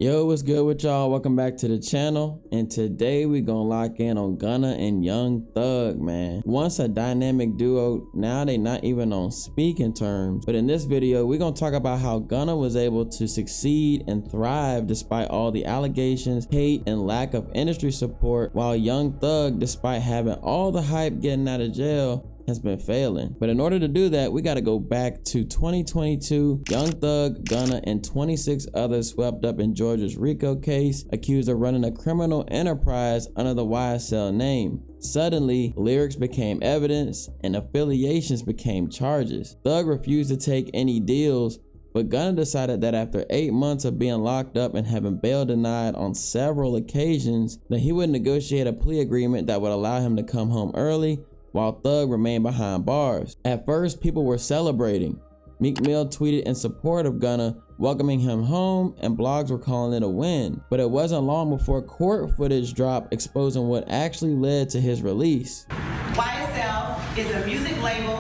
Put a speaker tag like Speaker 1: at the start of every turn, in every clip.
Speaker 1: Yo, what's good with y'all? Welcome back to the channel. And today we gonna lock in on Gunna and Young Thug, man. Once a dynamic duo, now they not even on speaking terms. But in this video, we're gonna talk about how Gunna was able to succeed and thrive despite all the allegations, hate, and lack of industry support, while Young Thug, despite having all the hype getting out of jail, has been failing. But in order to do that, we got to go back to 2022. Young Thug, Gunna, and 26 others swept up in Georgia's RICO case, accused of running a criminal enterprise under the YSL name. Suddenly, lyrics became evidence and affiliations became charges. Thug refused to take any deals, but Gunna decided that after 8 months of being locked up and having bail denied on several occasions, that he would negotiate a plea agreement that would allow him to come home early, while Thug remained behind bars. At first, people were celebrating. Meek Mill tweeted in support of Gunna, welcoming him home, and blogs were calling it a win. But it wasn't long before court footage dropped exposing what actually led to his release.
Speaker 2: YSL is a music label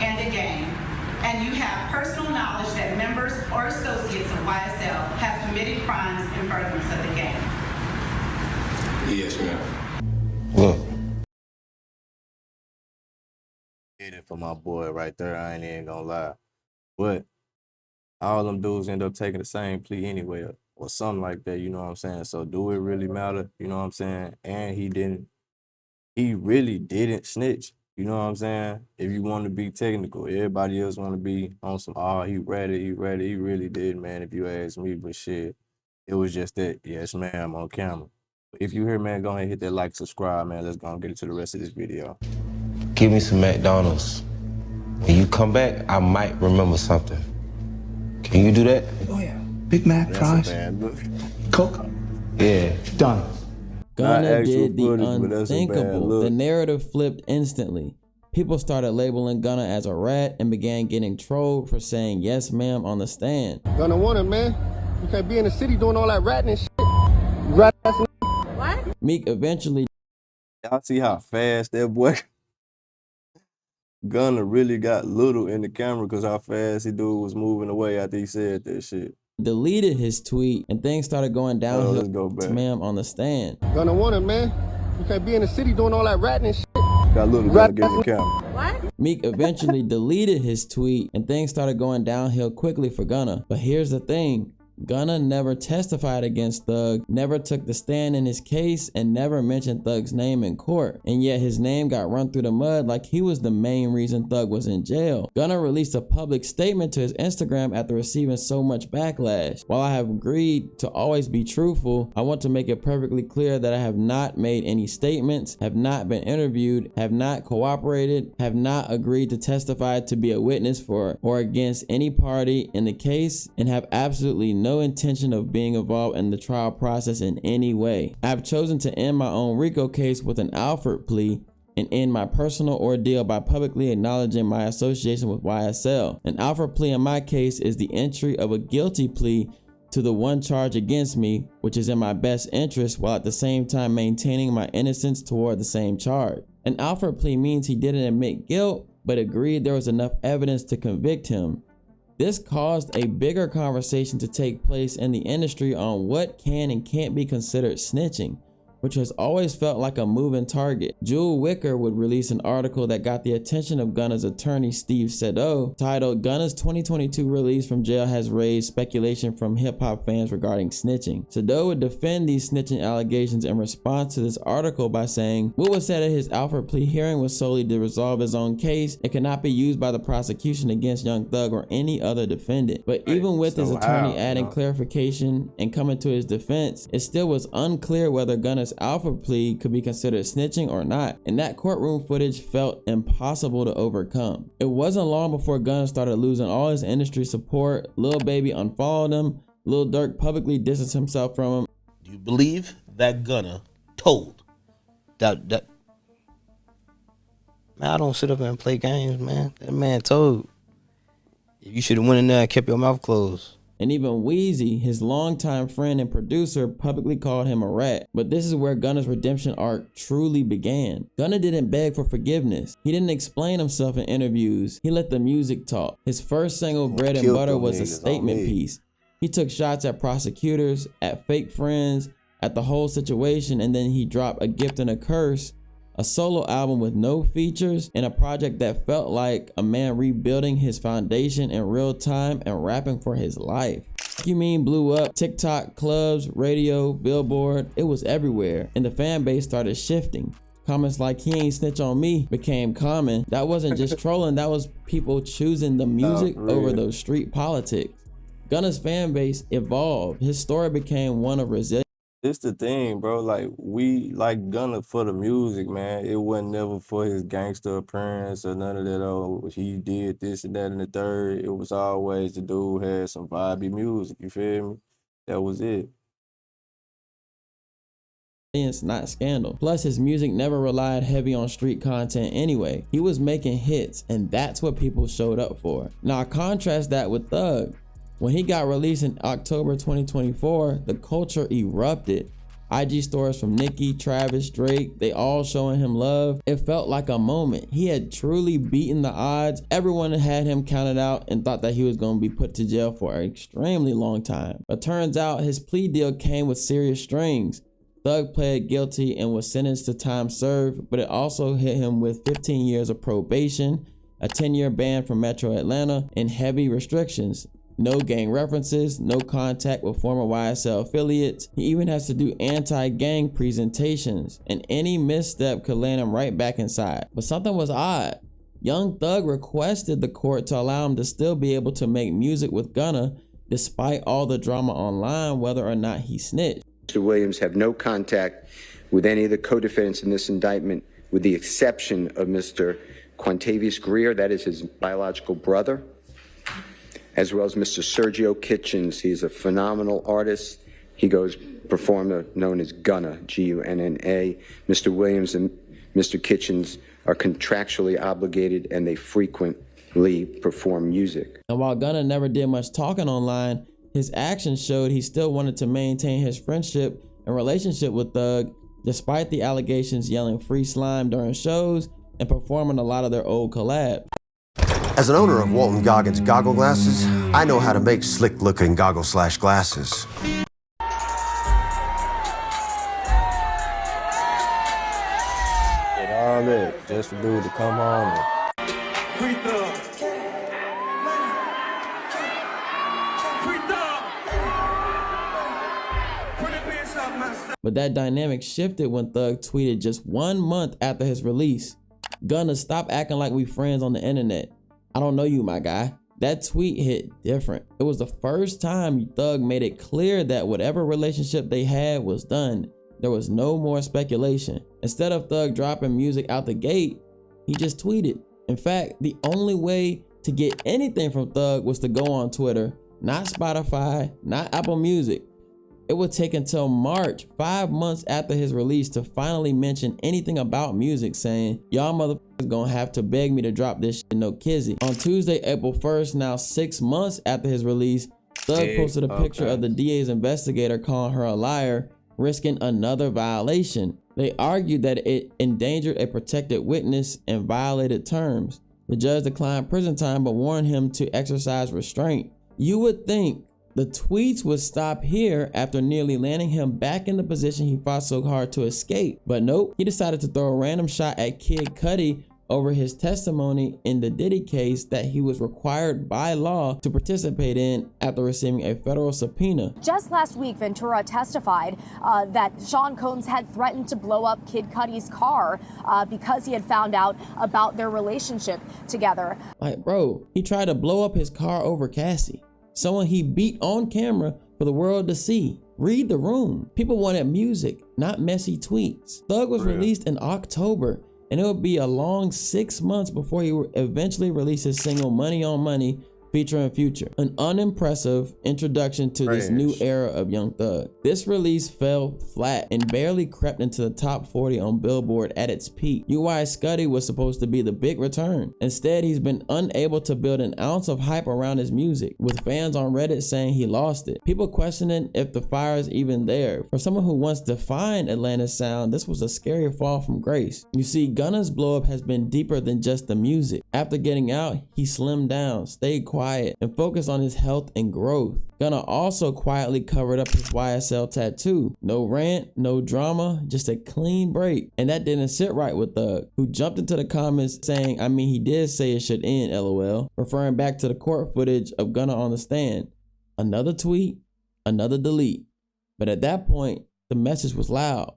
Speaker 2: and a game, and you have personal knowledge that members or associates of YSL have committed crimes in furtherance of the game.
Speaker 3: Yes, ma'am.
Speaker 4: Look. It for my boy right there, I ain't even gonna lie. But all them dudes end up taking the same plea anyway, or something like that, you know what I'm saying? So do it really matter, you know what I'm saying? And he really didn't snitch, you know what I'm saying? If you want to be technical, everybody else want to be on some, oh, he really did, man, if you ask me, but shit, it was just that, yes, ma'am, on camera. If you here, man, go ahead and hit that like, subscribe, man. Let's go and get into the rest of this video.
Speaker 5: Give me some McDonald's. When you come back, I might remember something. Can you do that?
Speaker 6: Oh yeah. Big Mac, fries, Coke.
Speaker 5: Yeah.
Speaker 6: Done.
Speaker 1: Gunna did the unthinkable. The narrative flipped instantly. People started labeling Gunna as a rat and began getting trolled for saying yes ma'am on the stand.
Speaker 7: Gunna want it, man. You can't be in the city doing all that ratting and shit. Rat ass.
Speaker 2: What?
Speaker 1: Meek eventually.
Speaker 4: Y'all see how fast that boy Gunna really got little in the camera because how fast he dude was moving away after he said that shit.
Speaker 1: Deleted his tweet and things started going downhill.
Speaker 4: Let's go back.
Speaker 1: Ma'am on the stand.
Speaker 7: Gunna want it, man. You can't be in the city doing all that ratting and shit.
Speaker 4: Got little Gunna get in the camera.
Speaker 2: What?
Speaker 1: Meek eventually deleted his tweet and things started going downhill quickly for Gunna. But here's the thing. Gunna never testified against Thug, never took the stand in his case, and never mentioned Thug's name in court. And yet his name got run through the mud like he was the main reason Thug was in jail. Gunna released a public statement to his Instagram after receiving so much backlash. While I have agreed to always be truthful, I want to make it perfectly clear that I have not made any statements, have not been interviewed, have not cooperated, have not agreed to testify to be a witness for or against any party in the case, and have absolutely no intention of being involved in the trial process in any way. I have chosen to end my own RICO case with an Alford plea and end my personal ordeal by publicly acknowledging my association with YSL. An Alford plea in my case is the entry of a guilty plea to the one charge against me, which is in my best interest, while at the same time maintaining my innocence toward the same charge. An Alford plea means he didn't admit guilt, but agreed there was enough evidence to convict him. This caused a bigger conversation to take place in the industry on what can and can't be considered snitching, which has always felt like a moving target. Jewel Wicker would release an article that got the attention of Gunna's attorney Steve Sado, titled Gunna's 2022 release from jail has raised speculation from hip-hop fans regarding snitching. Sado would defend these snitching allegations in response to this article by saying, what was said at his Alford plea hearing was solely to resolve his own case. It cannot be used by the prosecution against Young Thug or any other defendant. But even with his attorney adding clarification and coming to his defense, it still was unclear whether Gunna's Alford plea could be considered snitching or not, and that courtroom footage felt impossible to overcome. It wasn't long before Gunna started losing all his industry support. Lil Baby unfollowed him. Lil Durk publicly distanced himself from him.
Speaker 8: Do you believe that Gunna told that man, I don't sit up and play games, man. That man told you should have went in there and kept your mouth closed.
Speaker 1: And even Weezy, his longtime friend and producer, publicly called him a rat. But this is where Gunna's redemption arc truly began. Gunna didn't beg for forgiveness. He didn't explain himself in interviews. He let the music talk. His first single, Bread and Butter, was a statement piece. He took shots at prosecutors, at fake friends, at the whole situation, and then he dropped A Gift and a Curse, a solo album with no features, and a project that felt like a man rebuilding his foundation in real time and rapping for his life. You Mean blew up, TikTok, clubs, radio, Billboard, it was everywhere, and the fan base started shifting. Comments like "he ain't snitch on me" became common. That wasn't just trolling, that was people choosing the music over those street politics. Gunna's fan base evolved. His story became one of resilience.
Speaker 4: It's the thing, bro. Like, we like Gunna for the music, man. It wasn't never for his gangster appearance or none of that. Oh, he did this and that and the third. It was always the dude had some vibey music. You feel me? That was it.
Speaker 1: Not scandal. Plus, his music never relied heavy on street content anyway. He was making hits, and that's what people showed up for. Now, contrast that with Thug. When he got released in October 2024, the culture erupted. IG stories from Nicki, Travis, Drake, they all showing him love. It felt like a moment. He had truly beaten the odds. Everyone had him counted out and thought that he was going to be put to jail for an extremely long time. But turns out his plea deal came with serious strings. Thug pled guilty and was sentenced to time served, but it also hit him with 15 years of probation, a 10-year ban from Metro Atlanta, and heavy restrictions. No gang references, no contact with former YSL affiliates. He even has to do anti-gang presentations, and any misstep could land him right back inside. But something was odd. Young Thug requested the court to allow him to still be able to make music with Gunna, despite all the drama online, whether or not he snitched.
Speaker 9: Mr. Williams have no contact with any of the co-defendants in this indictment, with the exception of Mr. Quantavious Greer, that is his biological brother, as well as Mr. Sergio Kitchens. He's a phenomenal artist. He goes performer known as Gunna, G-U-N-N-A. Mr. Williams and Mr. Kitchens are contractually obligated, and they frequently perform music.
Speaker 1: And while Gunna never did much talking online, his actions showed he still wanted to maintain his friendship and relationship with Thug, despite the allegations yelling "free slime" during shows and performing a lot of their old collabs.
Speaker 10: As an owner of Walton Goggins goggle glasses, I know how to make slick-looking goggle/glasses.
Speaker 4: And all that, just for dude to come home and
Speaker 1: But that dynamic shifted when Thug tweeted just 1 month after his release, "Gunna, stop acting like we friends on the internet. I don't know you, my guy." That tweet hit different. It was the first time Thug made it clear that whatever relationship they had was done. There was no more speculation. Instead of Thug dropping music out the gate, he just tweeted. In fact, the only way to get anything from Thug was to go on Twitter, not Spotify, not Apple Music. It would take until March, 5 months after his release, to finally mention anything about music, saying, "Y'all motherfuckers gonna have to beg me to drop this shit, no kizzy." On Tuesday, April 1st, now 6 months after his release, Thug posted a picture of the DA's investigator calling her a liar, risking another violation. They argued that it endangered a protected witness and violated terms. The judge declined prison time but warned him to exercise restraint. You would think the tweets would stop here after nearly landing him back in the position he fought so hard to escape. But nope, he decided to throw a random shot at Kid Cudi over his testimony in the Diddy case that he was required by law to participate in after receiving a federal subpoena.
Speaker 11: Just last week, Ventura testified that Sean Combs had threatened to blow up Kid Cudi's car because he had found out about their relationship together.
Speaker 1: Like, bro, he tried to blow up his car over Cassie, someone he beat on camera for the world to see. Read the room. People wanted music, not messy tweets. Thug was released in October, and it would be a long 6 months before he would eventually release his single "Money on Money" featuring Future. An unimpressive introduction to this new era of Young Thug. This release fell flat and barely crept into the top 40 on Billboard at its peak. UI Scuddy was supposed to be the big return. Instead, he's been unable to build an ounce of hype around his music, with fans on Reddit saying he lost it. People questioning if the fire is even there. For someone who once defined Atlanta's sound, this was a scary fall from grace. You see, Gunna's blow up has been deeper than just the music. After getting out, he slimmed down, stayed quiet, quiet and focus on his health and growth. Gunna also quietly covered up his YSL tattoo. No rant, no drama, just a clean break. And that didn't sit right with Thug, who jumped into the comments saying, I mean, he did say it should end, LOL, referring back to the court footage of Gunna on the stand. Another tweet, another delete. But at that point, the message was loud.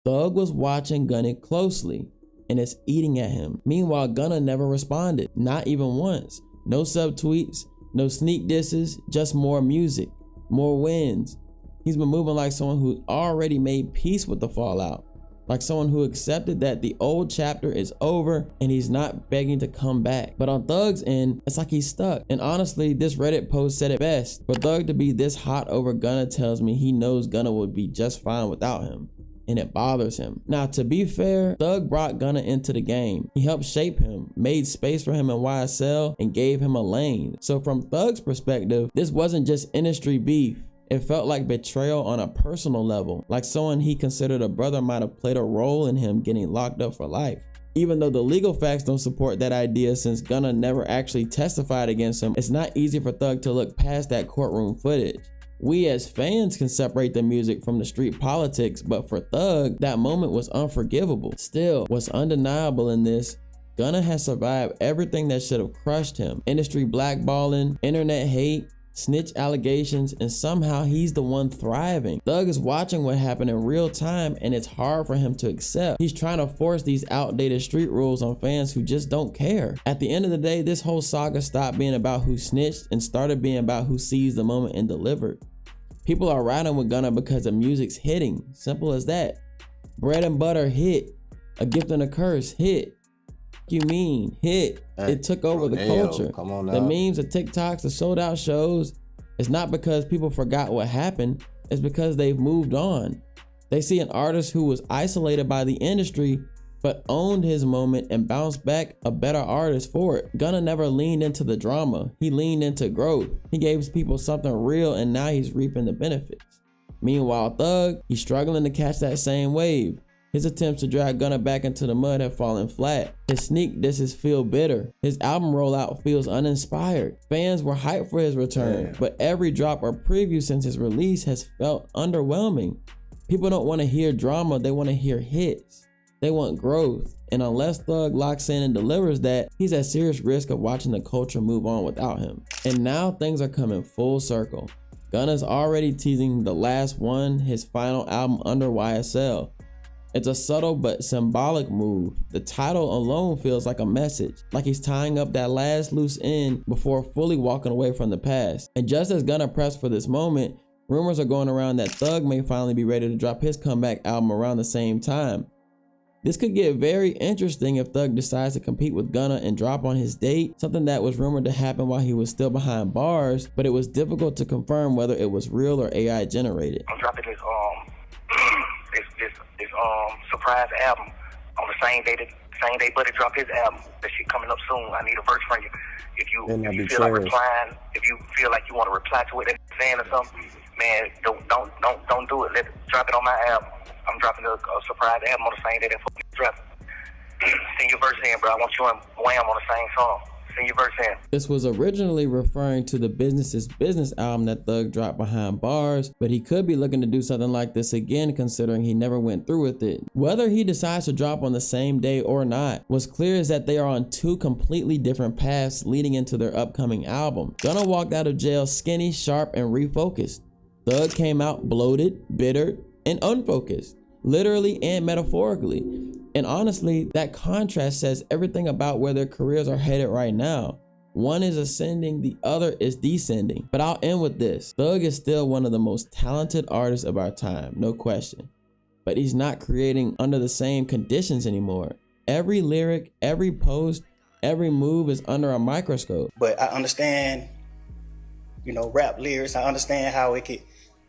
Speaker 1: Thug was watching Gunna closely, and it's eating at him. Meanwhile, Gunna never responded, not even once. No subtweets, no sneak disses, just more music, more wins. He's been moving like someone who already made peace with the fallout, like someone who accepted that the old chapter is over and he's not begging to come back. But on Thug's end, it's like he's stuck. And honestly, this Reddit post said it best. For Thug to be this hot over Gunna tells me he knows Gunna would be just fine without him, and it bothers him. Now, to be fair, Thug brought Gunna into the game. He helped shape him, made space for him in YSL, and gave him a lane. So from Thug's perspective, this wasn't just industry beef. It felt like betrayal on a personal level, like someone he considered a brother might have played a role in him getting locked up for life. Even though the legal facts don't support that idea, since Gunna never actually testified against him, it's not easy for Thug to look past that courtroom footage. We as fans can separate the music from the street politics, but for Thug, that moment was unforgivable. Still, what's undeniable in this, Gunna has survived everything that should have crushed him. Industry blackballing, internet hate, snitch allegations, and somehow he's the one thriving. Thug is watching what happened in real time, and it's hard for him to accept. He's trying to force these outdated street rules on fans who just don't care. At the end of the day, this whole saga stopped being about who snitched and started being about who seized the moment and delivered. People are riding with Gunna because the music's hitting. Simple as that. Bread and Butter hit. A Gift and a Curse hit. You mean hit? It took over the culture.
Speaker 4: Come on now.
Speaker 1: The memes, the TikToks, the sold out shows. It's not because people forgot what happened. It's because they've moved on. They see an artist who was isolated by the industry but owned his moment and bounced back a better artist for it. Gunna never leaned into the drama. He leaned into growth. He gave people something real, and now he's reaping the benefits. Meanwhile, Thug, he's struggling to catch that same wave. His attempts to drag Gunna back into the mud have fallen flat. His sneak disses feel bitter. His album rollout feels uninspired. Fans were hyped for his return, but every drop or preview since his release has felt underwhelming. People don't want to hear drama, they want to hear hits. They want growth, and unless Thug locks in and delivers that, he's at serious risk of watching the culture move on without him. And now things are coming full circle. Gunna's already teasing the last one, his final album under YSL. It's a subtle but symbolic move. The title alone feels like a message, like he's tying up that last loose end before fully walking away from the past. And just as Gunna preps for this moment, rumors are going around that Thug may finally be ready to drop his comeback album around the same time. This could get very interesting if Thug decides to compete with Gunna and drop on his date, something that was rumored to happen while he was still behind bars, but it was difficult to confirm whether it was real or AI generated.
Speaker 12: I'm dropping this surprise album on the same day Buddy dropped his album. That shit coming up soon. I need a verse from you. If you feel like replying, if you feel like you want to reply to it and saying or something, man, don't do it. Drop it on my album. I'm dropping a surprise album on the same day that drop. Sing your verse in, bro. I want you and Wham on the same song. Sing your verse in.
Speaker 1: This was originally referring to the Business is Business album that Thug dropped behind bars, but he could be looking to do something like this again considering he never went through with it. Whether he decides to drop on the same day or not, what's clear is that they are on two completely different paths leading into their upcoming album. Gunna walked out of jail skinny, sharp, and refocused. Thug came out bloated, bitter, and unfocused, literally and metaphorically. And honestly, that contrast says everything about where their careers are headed right now. One is ascending, the other is descending. But I'll end with this. Thug is still one of the most talented artists of our time, no question. But he's not creating under the same conditions anymore. Every lyric, every post, every move is under a microscope.
Speaker 13: But I understand, rap lyrics. I understand how it could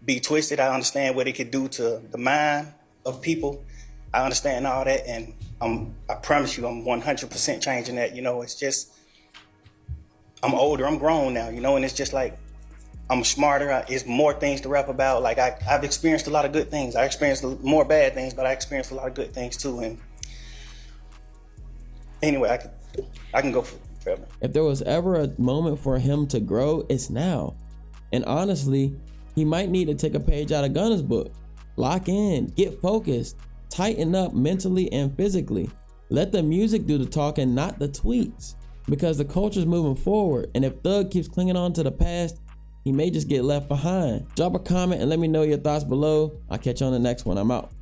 Speaker 13: be twisted. I understand what it could do to the mind of people. I understand all that, and I promise you I'm 100% changing that. It's just, I'm older, I'm grown now, and it's just like, I'm smarter, it's more things to rap about. Like, I've experienced a lot of good things. I experienced more bad things, but I experienced a lot of good things too. And anyway, I can go
Speaker 1: If there was ever a moment for him to grow, it's now. And honestly, he might need to take a page out of Gunna's book. Lock in, get focused, tighten up mentally and physically. Let the music do the talking, not the tweets. Because the culture's moving forward, and if Thug keeps clinging on to the past, he may just get left behind. Drop a comment and let me know your thoughts below. I'll catch you on the next one. I'm out.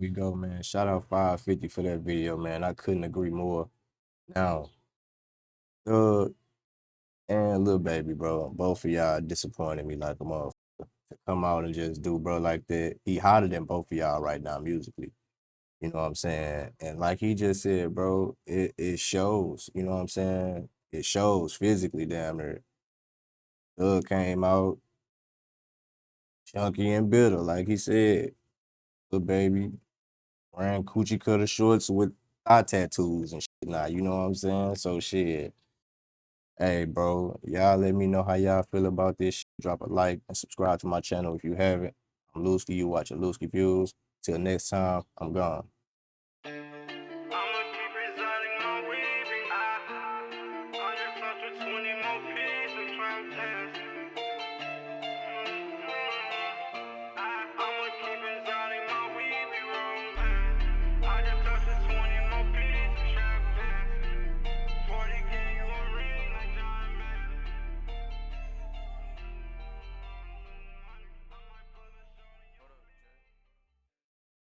Speaker 4: We go, man. Shout out 550 for that video, man. I couldn't agree more. Now, Thug and Lil Baby, bro, both of y'all disappointed me like a motherfucker. To come out and just do bro like that. He hotter than both of y'all right now musically. You know what I'm saying? And like he just said, bro, it shows, you know what I'm saying? It shows physically, damn near. Thug came out chunky and bitter, like he said. Lil Baby wearing coochie cutter shorts with eye tattoos and shit now, you know what I'm saying? So shit. Hey, bro, y'all let me know how y'all feel about this shit. Drop a like and subscribe to my channel if you haven't. I'm Lewski, you watching Lewski Views. Till next time, I'm gone.